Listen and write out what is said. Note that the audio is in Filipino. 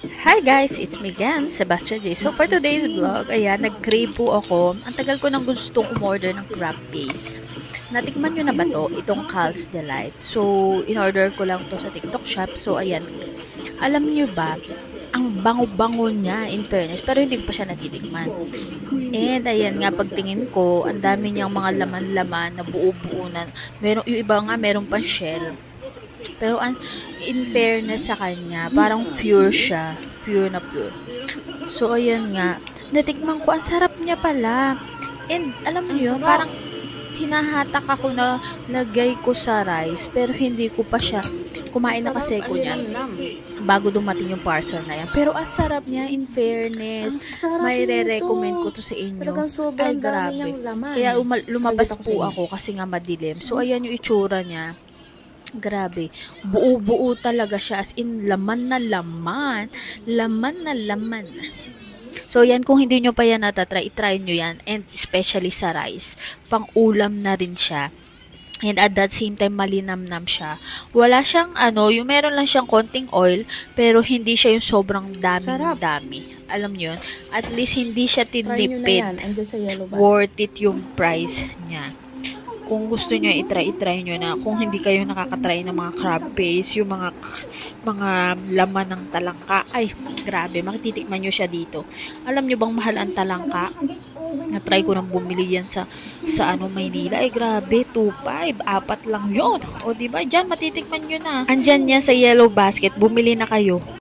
Hi guys, it's me again, Sebastian J. So for today's vlog, ayan, nag-crave po ako. Ang tagal ko nang gustong umorder ng crab paste. Natikman nyo na ba to? Itong Cal's Delight. So, in-order ko lang to sa TikTok shop. So, ayan, alam nyo ba, ang bango-bango niya, in fairness, pero hindi ko pa siya natitikman. And, ayan nga, pagtingin ko, ang dami niyang mga laman-laman na buo-buo na. Meron, yung iba nga, meron pang shell. Pero in fairness sa kanya, parang pure siya. Pure na pure. So, ayan nga. Natikman ko, ang sarap niya pala. And, alam niyo, parang hinahatak ako na lagay ko sa rice, pero hindi ko pa siya kumain na kasi ko niya bago dumating yung parcel na yan. Pero ang sarap niya, in fairness. May re-recommend ko to sa inyo. Ay, grabe. Kaya lumabas po ako kasi nga madilim. So, ayan yung itsura niya. Grabe, buo-buo talaga siya, as in laman na laman, laman na laman. So yan, kung hindi nyo pa yan natatry, itry nyo yan, and especially sa rice, pang ulam na rin siya. And at that same time, malinamnam siya. Wala siyang yung meron lang siyang konting oil, pero hindi siya yung sobrang dami. Alam nyo yun? At least hindi siya tinipid. Worth it yung price niya. Kung gusto nyo i-try nyo na. Kung hindi kayo nakakatry ng mga crab paste, yung mga laman ng talangka, ay, grabe, makititikman nyo siya dito. Alam nyo bang mahal ang talangka? Na-try ko nang bumili yan sa Maynila. Ay, grabe, 2.5, 4 lang yun. O, diba? Diyan, matitikman nyo na. Andyan yan sa yellow basket, bumili na kayo.